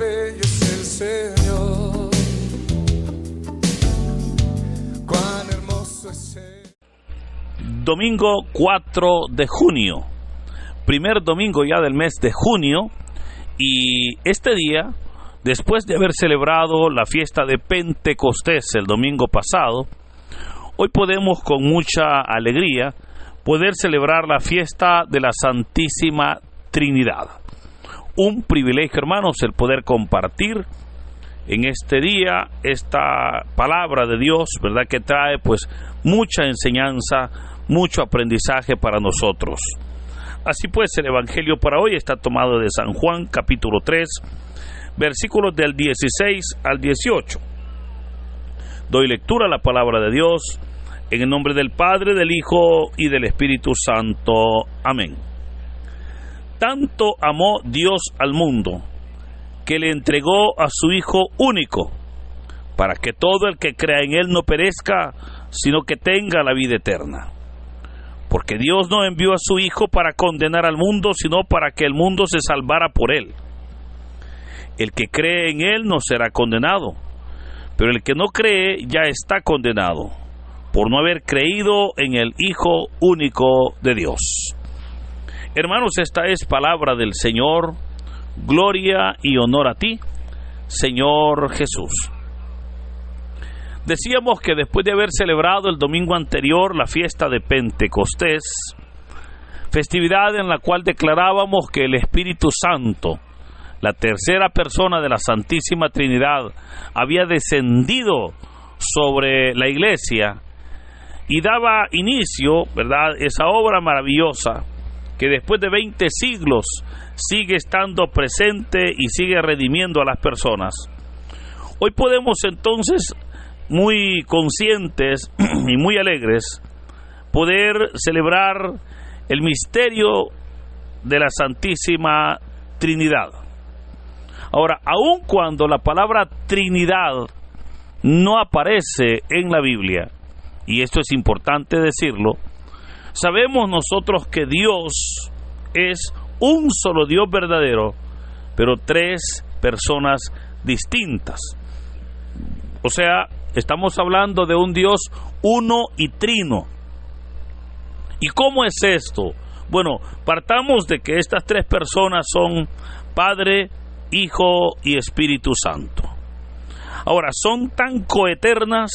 reyes el Señor. Cuán hermoso es Él. Domingo 4 de junio, primer domingo ya del mes de junio, y este día, después de haber celebrado la fiesta de Pentecostés el domingo pasado, hoy podemos con mucha alegría poder celebrar la fiesta de la Santísima Trinidad. Un privilegio, hermanos, el poder compartir en este día esta palabra de Dios, ¿verdad? Que trae pues mucha enseñanza, mucho aprendizaje para nosotros. Así pues, el Evangelio para hoy está tomado de San Juan, capítulo 3, versículos del 16 al 18. Doy lectura a la palabra de Dios en el nombre del Padre, del Hijo y del Espíritu Santo. Amén. Tanto amó Dios al mundo, que le entregó a su Hijo único, para que todo el que crea en Él no perezca, sino que tenga la vida eterna. Porque Dios no envió a su Hijo para condenar al mundo, sino para que el mundo se salvara por Él. El que cree en Él no será condenado, pero el que no cree ya está condenado, por no haber creído en el Hijo único de Dios. Hermanos, esta es palabra del Señor. Gloria y honor a ti, Señor Jesús. Decíamos que después de haber celebrado el domingo anterior la fiesta de Pentecostés, festividad en la cual declarábamos que el Espíritu Santo, la tercera persona de la Santísima Trinidad, había descendido sobre la iglesia y daba inicio, ¿verdad?, esa obra maravillosa que después de 20 siglos sigue estando presente y sigue redimiendo a las personas. Hoy podemos entonces, muy conscientes y muy alegres, poder celebrar el misterio de la Santísima Trinidad. Ahora, aun cuando la palabra Trinidad no aparece en la Biblia, y esto es importante decirlo, sabemos nosotros que Dios es un solo Dios verdadero, pero tres personas distintas. O sea, estamos hablando de un Dios uno y trino. ¿Y cómo es esto? Bueno, partamos de que estas tres personas son Padre, Hijo y Espíritu Santo. Ahora, son tan coeternas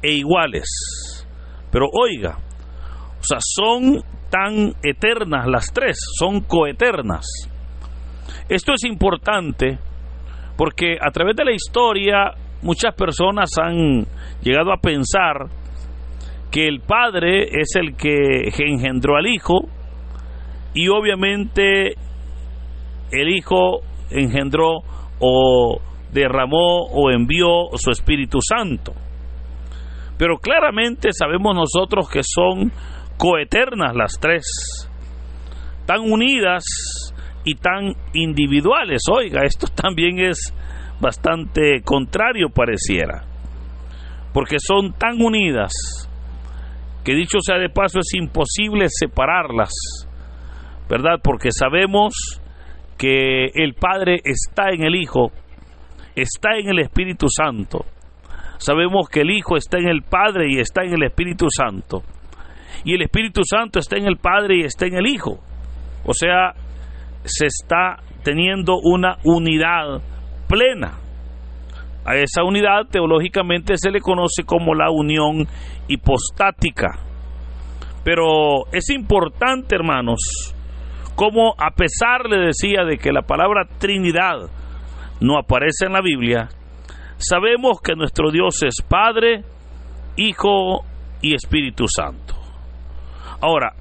e iguales. Pero oiga, o sea, son tan eternas las tres, son coeternas. Esto es importante porque a través de la historia muchas personas han llegado a pensar que el Padre es el que engendró al Hijo y obviamente el Hijo engendró o derramó o envió su Espíritu Santo. Pero claramente sabemos nosotros que son coeternas las tres, tan unidas y tan individuales. Oiga, esto también es bastante contrario pareciera, porque son tan unidas que, dicho sea de paso, es imposible separarlas, ¿verdad? Porque sabemos que el Padre está en el Hijo, está en el Espíritu Santo. Sabemos que el Hijo está en el Padre y está en el Espíritu Santo. Y el Espíritu Santo está en el Padre y está en el Hijo. O sea, se está teniendo una unidad plena. A esa unidad teológicamente se le conoce como la unión hipostática. Pero es importante, hermanos, como a pesar, le decía, de que la palabra Trinidad no aparece en la Biblia, sabemos que nuestro Dios es Padre, Hijo y Espíritu Santo. Ahora,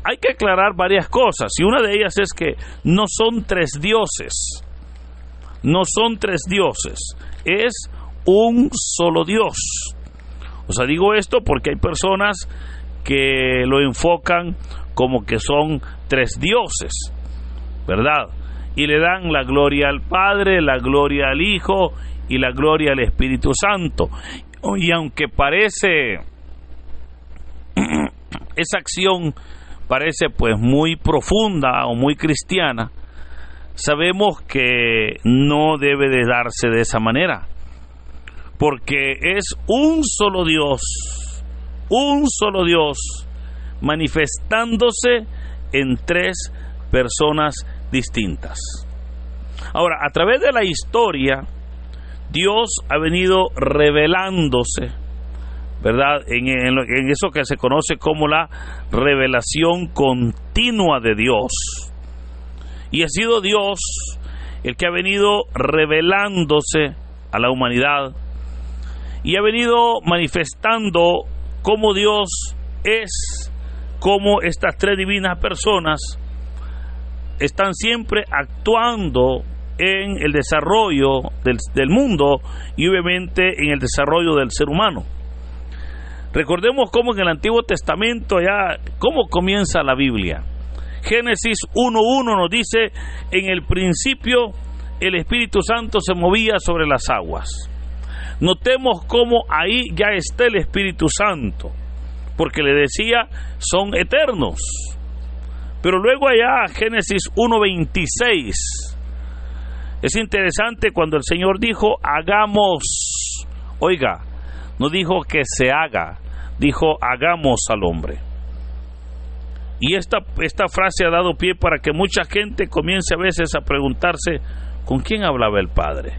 hay que aclarar varias cosas, y una de ellas es que no son tres dioses. No son tres dioses, es un solo Dios. O sea, digo esto porque hay personas que lo enfocan como que son tres dioses, ¿verdad? Y le dan la gloria al Padre, la gloria al Hijo y la gloria al Espíritu Santo. Y aunque parece, esa acción parece pues muy profunda o muy cristiana, sabemos que no debe de darse de esa manera, porque es un solo Dios manifestándose en tres personas distintas. Ahora, a través de la historia, Dios ha venido revelándose, ¿verdad? En eso que se conoce como la revelación continua de Dios. Y ha sido Dios el que ha venido revelándose a la humanidad y ha venido manifestando cómo Dios es, cómo estas tres divinas personas están siempre actuando en el desarrollo del mundo y obviamente en el desarrollo del ser humano. Recordemos cómo en el Antiguo Testamento, ya cómo comienza la Biblia. Génesis 1:1 nos dice: en el principio el Espíritu Santo se movía sobre las aguas. Notemos cómo ahí ya está el Espíritu Santo, porque le decía, son eternos. Pero luego allá, Génesis 1:26, es interesante cuando el Señor dijo, hagamos. Oiga, no dijo que se haga, dijo, hagamos al hombre. Y esta frase ha dado pie para que mucha gente comience a veces a preguntarse, ¿con quién hablaba el Padre?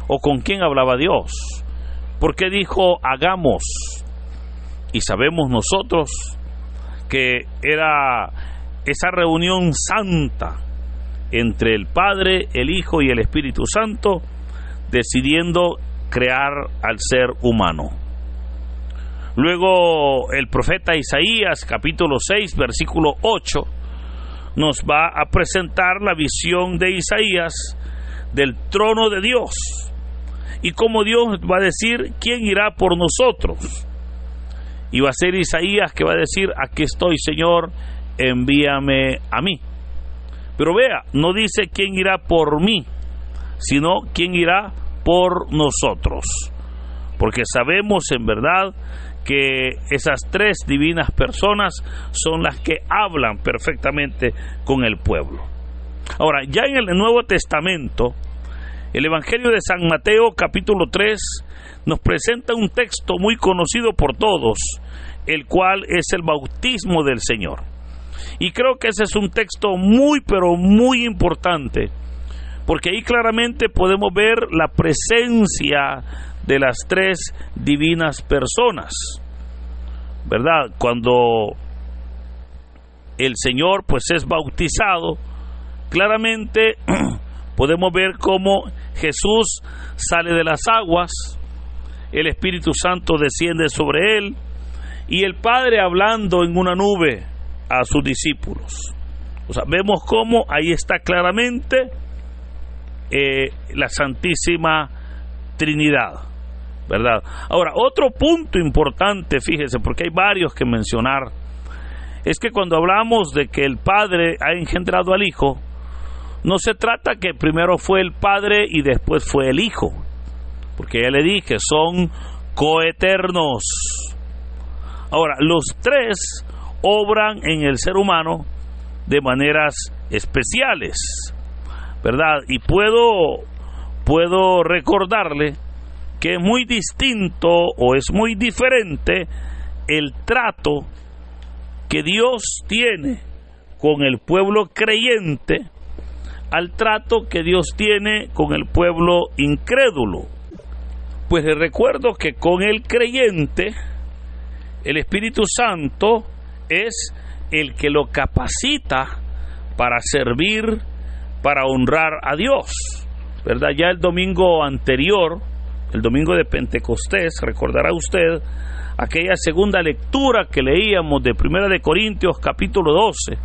¿O con quién hablaba Dios? ¿Por qué dijo hagamos? Y sabemos nosotros que era esa reunión santa entre el Padre, el Hijo y el Espíritu Santo, decidiendo crear al ser humano. Luego el profeta Isaías, capítulo 6, versículo 8, nos va a presentar la visión de Isaías del trono de Dios y cómo Dios va a decir, ¿quién irá por nosotros? Y va a ser Isaías que va a decir, aquí estoy, Señor, envíame a mí. Pero vea, no dice quién irá por mí, sino quién irá por nosotros, porque sabemos en verdad que esas tres divinas personas son las que hablan perfectamente con el pueblo. Ahora, ya en el Nuevo Testamento, el Evangelio de San Mateo, capítulo 3, nos presenta un texto muy conocido por todos, el cual es el bautismo del Señor. Y creo que ese es un texto muy, pero muy importante, porque ahí claramente podemos ver la presencia de las tres divinas personas, ¿verdad? Cuando el Señor pues es bautizado, claramente podemos ver cómo Jesús sale de las aguas, el Espíritu Santo desciende sobre él y el Padre hablando en una nube a sus discípulos. O sea, vemos cómo ahí está claramente la Santísima Trinidad, ¿verdad? Ahora, otro punto importante, fíjese, porque hay varios que mencionar, es que cuando hablamos de que el Padre ha engendrado al Hijo, no se trata que primero fue el Padre y después fue el Hijo, porque ya le dije, son coeternos. Ahora, los tres obran en el ser humano de maneras especiales, ¿verdad? Y puedo recordarle que es muy distinto o es muy diferente el trato que Dios tiene con el pueblo creyente al trato que Dios tiene con el pueblo incrédulo. Pues les recuerdo que con el creyente, el Espíritu Santo es el que lo capacita para servir, para honrar a Dios, ¿verdad? Ya el domingo anterior, el domingo de Pentecostés, recordará usted aquella segunda lectura que leíamos de 1 de Corintios capítulo 12,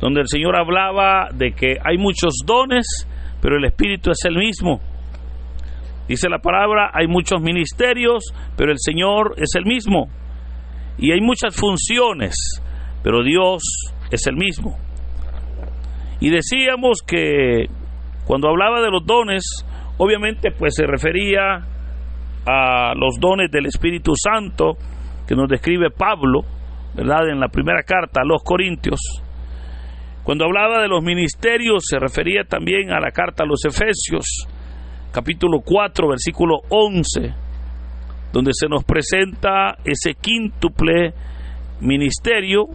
donde el Señor hablaba de que hay muchos dones, pero el Espíritu es el mismo. Dice la palabra, hay muchos ministerios, pero el Señor es el mismo. Y hay muchas funciones, pero Dios es el mismo. Y decíamos que cuando hablaba de los dones, obviamente pues se refería a los dones del Espíritu Santo que nos describe Pablo, ¿verdad? En la primera carta a los Corintios, Cuando hablaba de los ministerios, se refería también a la carta a los Efesios, capítulo 4, versículo 11, donde se nos presenta ese quíntuple ministerio,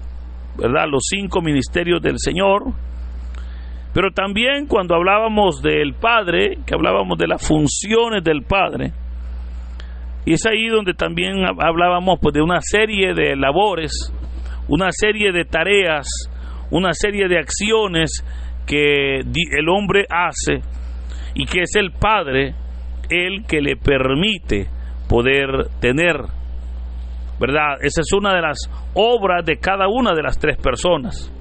¿verdad? Los 5 ministerios del Señor. Pero también cuando hablábamos del Padre, que hablábamos de las funciones del Padre, y es ahí donde también hablábamos pues de una serie de labores, una serie de tareas, una serie de acciones que el hombre hace, y que es el Padre el que le permite poder tener, ¿verdad? Esa es una de las obras de cada una de las 3 personas.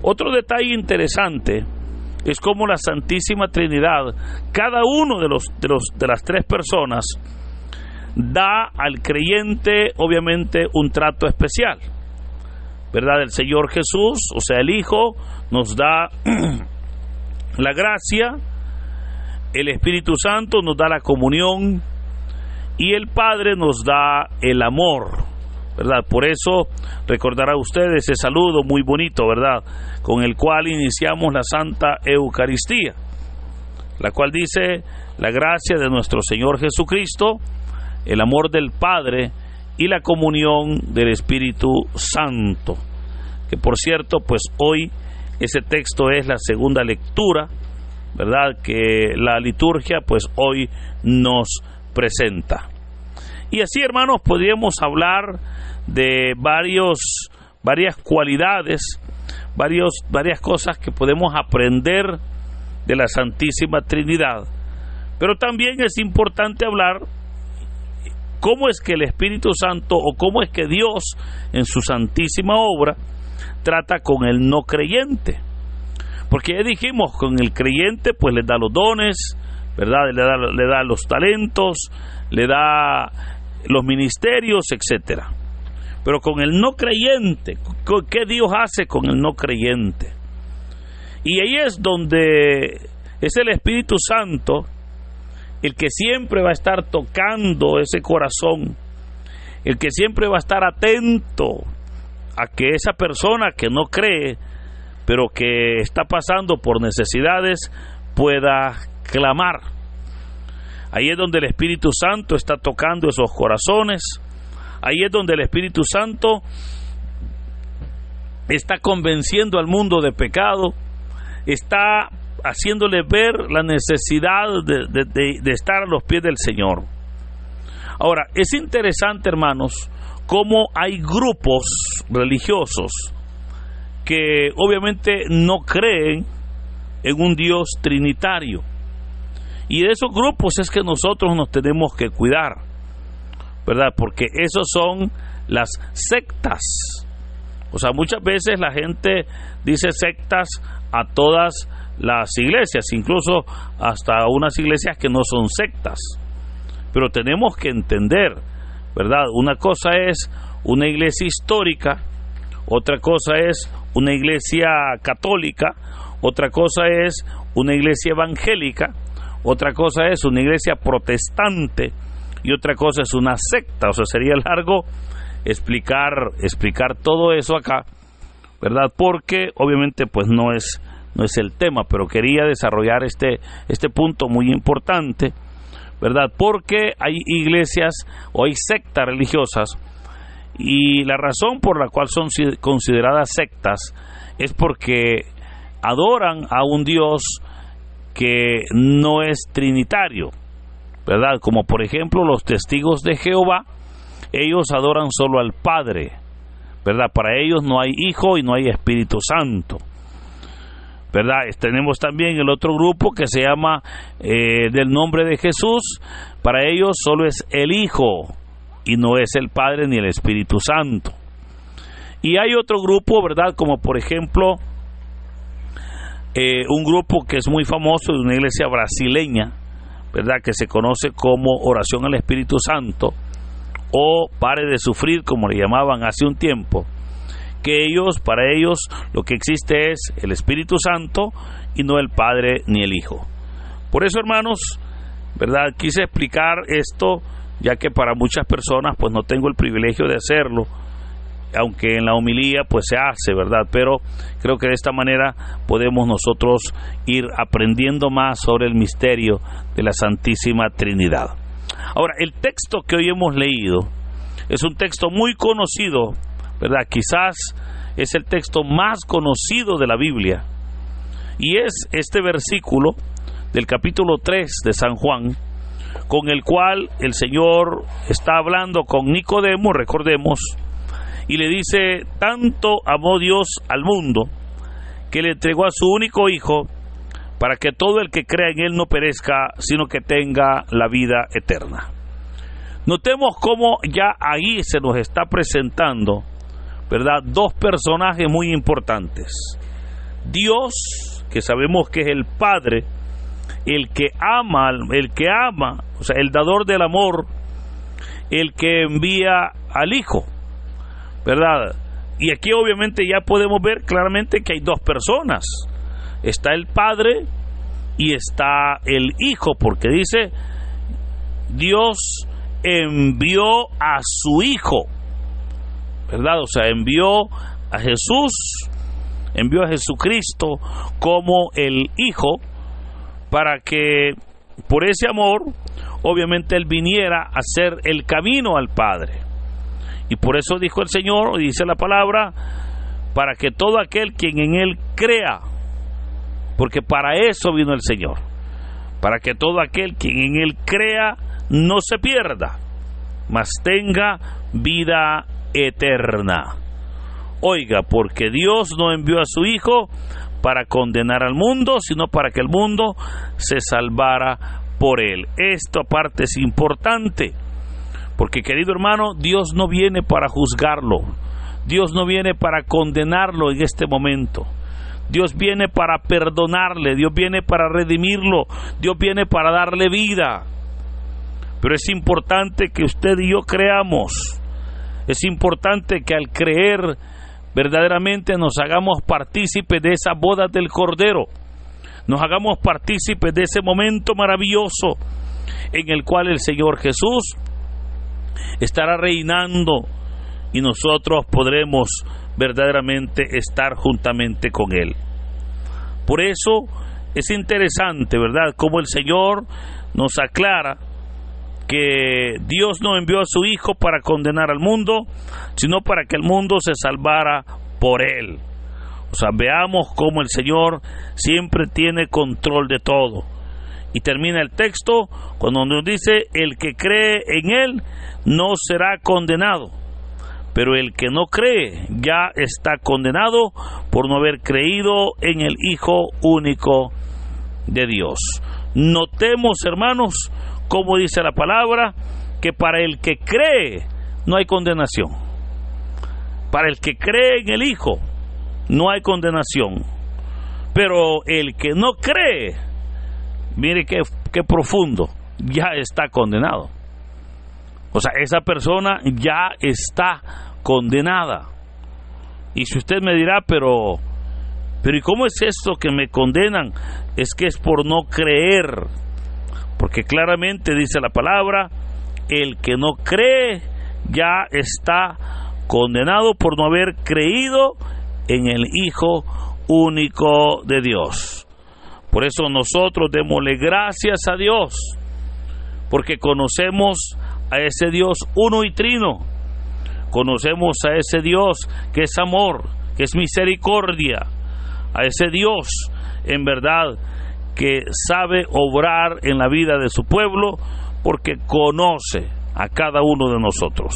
Otro detalle interesante es cómo la Santísima Trinidad, cada uno de las 3 personas, da al creyente obviamente un trato especial, ¿verdad? El Señor Jesús, o sea el Hijo, nos da la gracia, el Espíritu Santo nos da la comunión y el Padre nos da el amor, ¿verdad? Por eso recordará usted ese saludo muy bonito, ¿verdad?, con el cual iniciamos la Santa Eucaristía, la cual dice: la gracia de nuestro Señor Jesucristo, el amor del Padre y la comunión del Espíritu Santo. Que por cierto, pues hoy ese texto es la segunda lectura, ¿verdad?, que la liturgia pues hoy nos presenta. Y así, hermanos, podríamos hablar de varias cualidades, varias cosas que podemos aprender de la Santísima Trinidad. Pero también es importante hablar cómo es que el Espíritu Santo, o cómo es que Dios en su santísima obra trata con el no creyente. Porque ya dijimos, con el creyente pues le da los dones, ¿verdad?, le da los talentos, le da los ministerios, etcétera. Pero con el no creyente, ¿qué Dios hace con el no creyente? Y ahí es donde es el Espíritu Santo el que siempre va a estar tocando ese corazón, el que siempre va a estar atento a que esa persona que no cree, pero que está pasando por necesidades, pueda clamar. Ahí es donde el Espíritu Santo está tocando esos corazones. Ahí es donde el Espíritu Santo está convenciendo al mundo de pecado, está haciéndole ver la necesidad de estar a los pies del Señor. Ahora, es interesante, hermanos, cómo hay grupos religiosos que obviamente no creen en un Dios trinitario. Y de esos grupos es que nosotros nos tenemos que cuidar, ¿verdad? Porque esos son las sectas. O sea, muchas veces la gente dice sectas a todas las iglesias, incluso hasta unas iglesias que no son sectas. Pero tenemos que entender, ¿verdad? Una cosa es una iglesia histórica, otra cosa es una iglesia católica, otra cosa es una iglesia evangélica, otra cosa es una iglesia protestante y otra cosa es una secta. O sea, sería largo explicar todo eso acá, ¿verdad? Porque obviamente pues no es el tema, pero quería desarrollar este punto muy importante, ¿verdad? Porque hay iglesias o hay sectas religiosas, y la razón por la cual son consideradas sectas es porque adoran a un Dios que no es trinitario, ¿verdad? Como por ejemplo los testigos de Jehová, ellos adoran solo al Padre, ¿verdad? Para ellos no hay Hijo y no hay Espíritu Santo, ¿verdad? Tenemos también el otro grupo que se llama del nombre de Jesús. Para ellos solo es el Hijo y no es el Padre ni el Espíritu Santo. Y hay otro grupo, ¿verdad? Como por ejemplo un grupo que es muy famoso de una iglesia brasileña, ¿verdad?, que se conoce como Oración al Espíritu Santo, o Pare de Sufrir, como le llamaban hace un tiempo, que para ellos lo que existe es el Espíritu Santo y no el Padre ni el Hijo. Por eso, hermanos, ¿verdad?, quise explicar esto, ya que para muchas personas pues no tengo el privilegio de hacerlo aunque en la homilía pues se hace, ¿verdad? Pero creo que de esta manera podemos nosotros ir aprendiendo más sobre el misterio de la Santísima Trinidad. Ahora, el texto que hoy hemos leído es un texto muy conocido, ¿verdad? Quizás es el texto más conocido de la Biblia, y es este versículo del capítulo 3 de San Juan, con el cual el Señor está hablando con Nicodemo, recordemos, y le dice: tanto amó Dios al mundo que le entregó a su único Hijo, para que todo el que crea en Él no perezca, sino que tenga la vida eterna. Notemos cómo ya ahí se nos está presentando, ¿verdad?, dos personajes muy importantes. Dios, que sabemos que es el Padre, el que ama, o sea, el dador del amor, el que envía al Hijo, ¿verdad? Y aquí obviamente ya podemos ver claramente que hay dos personas. Está el Padre y está el Hijo, porque dice: Dios envió a su Hijo, ¿verdad? O sea, envió a Jesús, envió a Jesucristo como el Hijo, para que por ese amor obviamente Él viniera a hacer el camino al Padre. Y por eso dijo el Señor, dice la palabra, para que todo aquel quien en Él crea, porque para eso vino el Señor, para que todo aquel quien en Él crea no se pierda, mas tenga vida eterna. Oiga, porque Dios no envió a su Hijo para condenar al mundo, sino para que el mundo se salvara por Él. Esta parte es importante, porque, querido hermano, Dios no viene para juzgarlo, Dios no viene para condenarlo en este momento. Dios viene para perdonarle, Dios viene para redimirlo, Dios viene para darle vida. Pero es importante que usted y yo creamos, es importante que al creer verdaderamente nos hagamos partícipes de esa boda del Cordero, nos hagamos partícipes de ese momento maravilloso en el cual el Señor Jesús estará reinando y nosotros podremos verdaderamente estar juntamente con Él. Por eso es interesante, ¿verdad?, cómo el Señor nos aclara que Dios no envió a su Hijo para condenar al mundo, sino para que el mundo se salvara por Él. O sea, veamos cómo el Señor siempre tiene control de todo. Y termina el texto cuando nos dice: el que cree en Él no será condenado, pero el que no cree ya está condenado por no haber creído en el Hijo único de Dios. Notemos, hermanos, como dice la palabra, que para el que cree no hay condenación. Para el que cree en el Hijo no hay condenación. Pero el que no cree, mire qué profundo, ya está condenado. O sea, esa persona ya está condenada. Y si usted me dirá, pero ¿y cómo es esto que me condenan? Es que es por no creer. Porque claramente dice la palabra: el que no cree ya está condenado por no haber creído en el Hijo único de Dios. Por eso nosotros démosle gracias a Dios, porque conocemos a ese Dios uno y trino, conocemos a ese Dios que es amor, que es misericordia, a ese Dios en verdad que sabe obrar en la vida de su pueblo, porque conoce a cada uno de nosotros.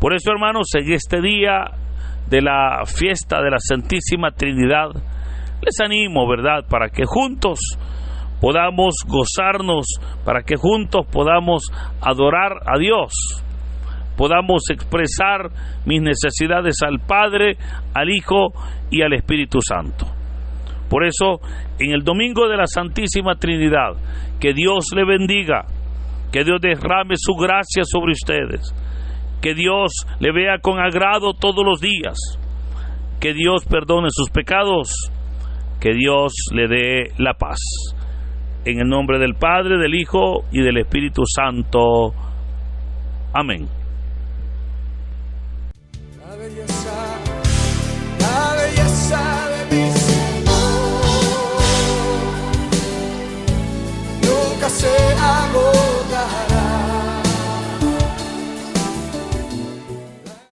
Por eso, hermanos, en este día de la fiesta de la Santísima Trinidad, les animo, ¿verdad?, para que juntos podamos gozarnos, para que juntos podamos adorar a Dios, podamos expresar mis necesidades al Padre, al Hijo y al Espíritu Santo. Por eso, en el domingo de la Santísima Trinidad, que Dios le bendiga, que Dios derrame su gracia sobre ustedes, que Dios le vea con agrado todos los días, que Dios perdone sus pecados, que Dios le dé la paz. En el nombre del Padre, del Hijo y del Espíritu Santo. Amén. belleza de mi Señor nunca se agotará.